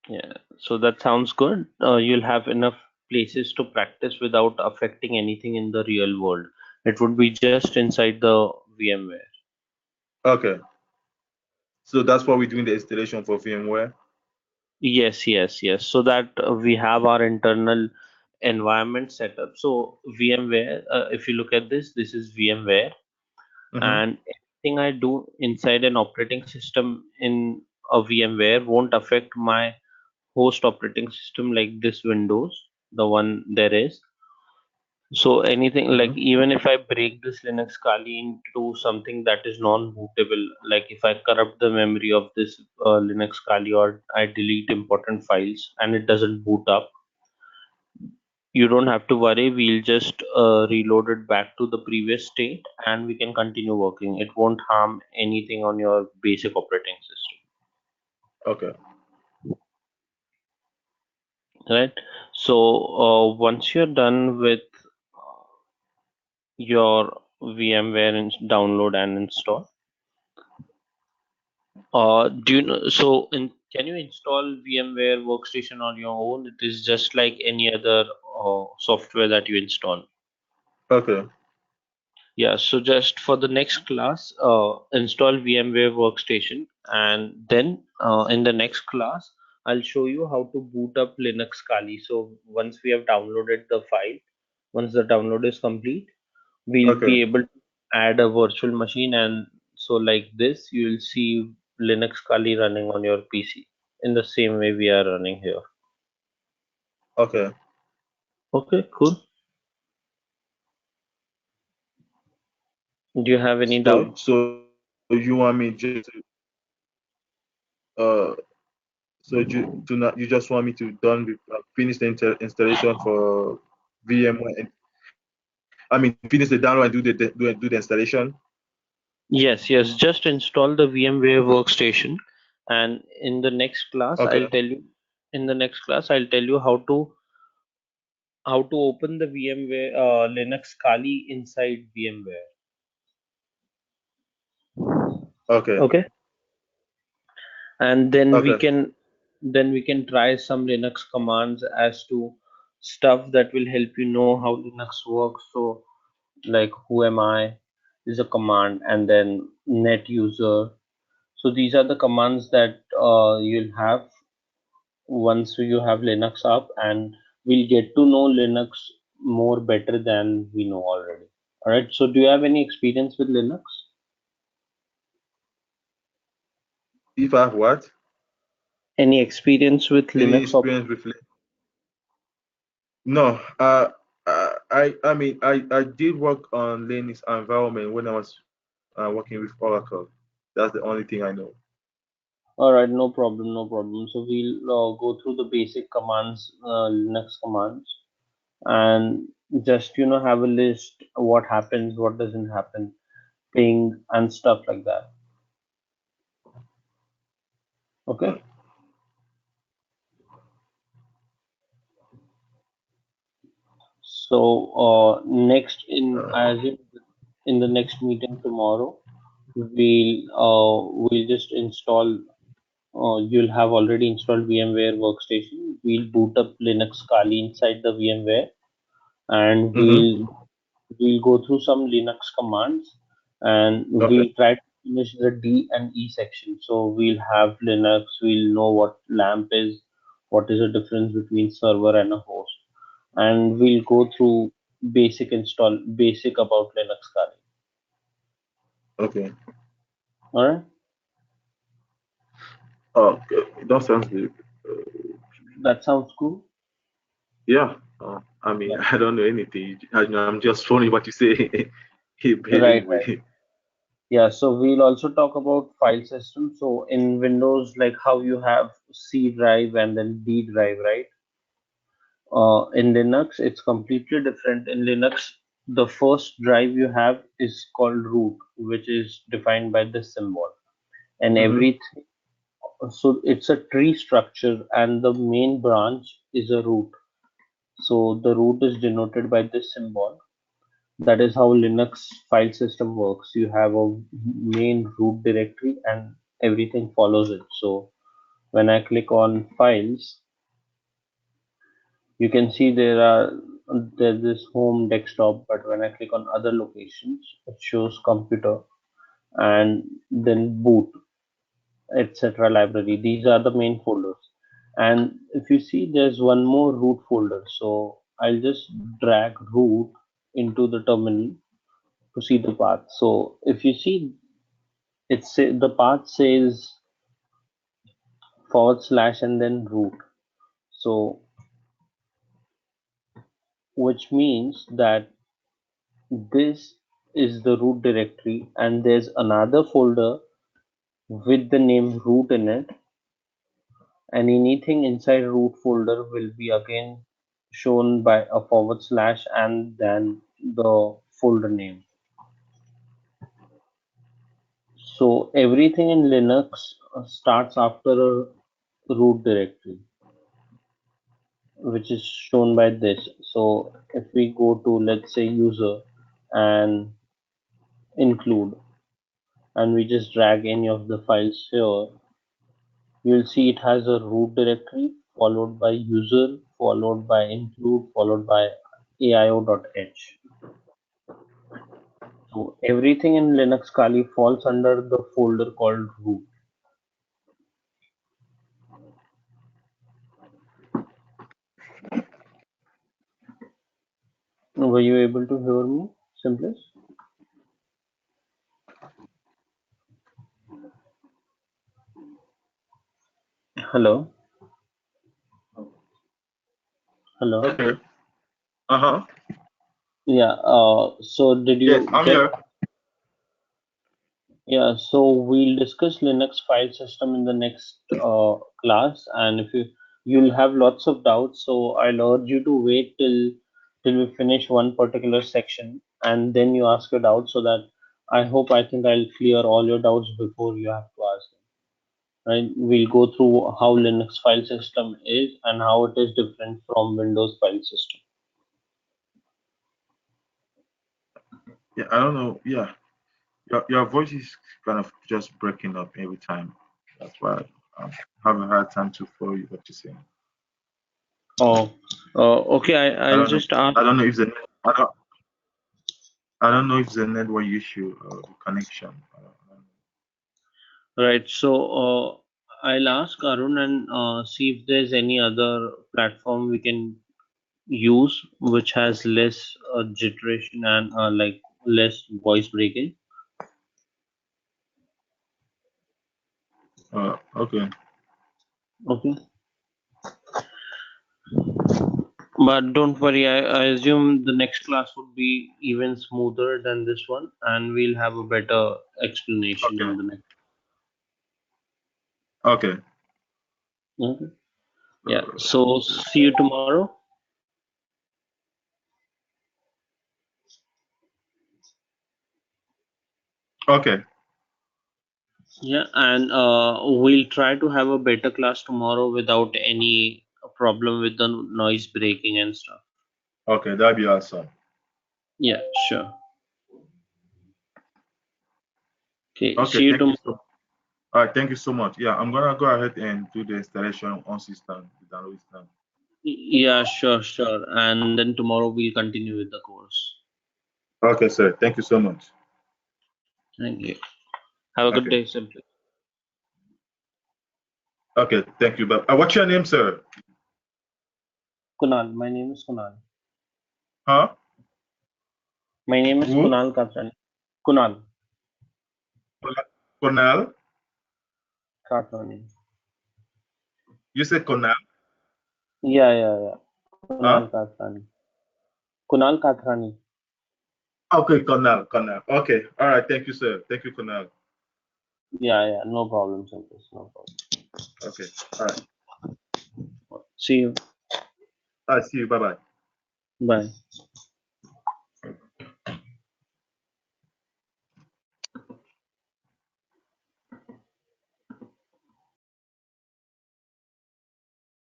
Yeah, so that sounds good. You'll have enough places to practice without affecting anything in the real world. It would be just inside the VMware. Okay, so that's what we're doing the installation for VMware. Yes, yes, yes. So that we have our internal environment set up. So VMware, if you look at this, this is VMware, Mm-hmm. and anything I do inside an operating system in a VMware won't affect my host operating system like this Windows, the one there is. So anything like Mm-hmm. even if I break this Linux Kali into something that is non-bootable, like if I corrupt the memory of this Linux Kali or I delete important files and it doesn't boot up, you don't have to worry. We'll just reload it back to the previous state and we can continue working. It won't harm anything on your basic operating system, Okay. right? So once you're done with your VMware download and install, do you know? So, can you install VMware Workstation on your own? It is just like any other software that you install. Okay. Yeah. So, just for the next class, install VMware Workstation, and then in the next class, I'll show you how to boot up Linux Kali. So, once we have downloaded the file, once the download is complete, we'll Okay. be able to add a virtual machine, and so like this you'll see Linux Kali running on your PC in the same way we are running here. Okay. Okay, cool. Do you have any doubts? So you want me just to uh you just want me to finish the installation for VMware and finish the download and do the installation. Yes, yes, just install the VMware Workstation, and in the next class Okay. I'll tell you how to open the VMware Linux Kali inside VMware. Okay. Okay, and Okay. then we can try some Linux commands as to stuff that will help you know how Linux works. So like who am I is a command, and then net user. So these are the commands that you'll have once you have Linux up, and we'll get to know Linux more better than we know already. All right, so do you have any experience with Linux? If I have what? Any experience with Any Linux experience with No, I did work on Linux environment when I was working with Oracle. That's the only thing I know. All right, no problem, no problem. So we'll go through the basic commands, Linux commands, and just have a list what happens, what doesn't happen, ping and stuff like that. Okay. Uh, So next uh, in the next meeting tomorrow, we'll just install. You'll have already installed VMware Workstation. We'll boot up Linux Kali inside the VMware, and mm-hmm. we'll go through some Linux commands, and Okay. we'll try to finish the D and E section. So we'll have Linux, we'll know what LAMP is, what is the difference between server and a host, and we'll go through basic about Linux Kali. Okay. All right, Okay. That sounds good. that sounds cool. Yeah. Yeah. I don't know anything. I'm just following what you say. But Right, right. anyway. Yeah, so we'll also talk about file system. So in Windows, like how you have C drive and then D drive, right? In Linux, it's completely different. In Linux, the first drive you have is called root, which is defined by this symbol. And Mm-hmm. everything, so it's a tree structure, and the main branch is a root. So the root is denoted by this symbol. That is how Linux file system works. You have a main root directory, and everything follows it. So when I click on files, you can see there's this home desktop, but when I click on other locations, it shows computer and then boot, etc. library. These are the main folders. And if you see, there's one more root folder. So I'll just drag root into the terminal to see the path. So if you see, the path says / and then root. So which means that this is the root directory, and there's another folder with the name root in it, and anything inside root folder will be again shown by a / and then the folder name. So everything in Linux starts after a root directory, which is shown by this. So if we go to, let's say, user and include, and we just drag any of the files here, you'll see it has a root directory followed by user, followed by include, followed by aio.h. So everything in Linux Kali falls under the folder called root. Were you able to hear me, Simplest? Hello? Hello? Okay. Uh-huh. Yeah, so did Yes, you I'm get? here. Yeah, so we'll discuss Linux file system in the next class, and if you'll have lots of doubts, so I'll urge you to wait till we finish one particular section, and then you ask your doubts, so that I think I'll clear all your doubts before you have to ask them. Right? We'll go through how Linux file system is and how it is different from Windows file system. Yeah, I don't know. Yeah, your voice is kind of just breaking up every time. That's why I'm having a hard time to follow you what you're saying. Oh, okay. I I'll don't know. just ask. I don't know if the I don't, I don't know if the network issue or the connection. Right. So I'll ask Arun and see if there's any other platform we can use which has less jitteration and like less voice breaking. Okay. Okay. But don't worry, I assume the next class would be even smoother than this one, and we'll have a better explanation Okay. in the next. Okay. Okay. Yeah. Uh, So see you tomorrow. okay. Yeah, and we'll try to have a better class tomorrow without any problem with the noise breaking and stuff. Okay. That'd be awesome. Yeah, sure. Okay, Okay. see you Thank you tomorrow. so. All right. Thank you so much. Yeah, I'm gonna go ahead and do the installation once it's done. The download is done. Yeah, sure, sure. And then tomorrow we'll continue with the course. Okay, sir. Thank you so much. Thank you. Have a good Okay. day, Simply. Okay. Thank you. But what's your name, sir? Kunal, my name is Kunal. Huh? My name is Who? Kunal Katrani. Kunal Cornell. Katrani. You said Cornell. Yeah, yeah, yeah. Kunal Huh? Katrani. Kunal Katrani. Okay, Cornell. Cornell. Okay. All right. Thank you, sir. Thank you, Cornell. Yeah, yeah. No problem, Simply. No problem. Okay. All right. See you. I see you. Bye bye. Bye.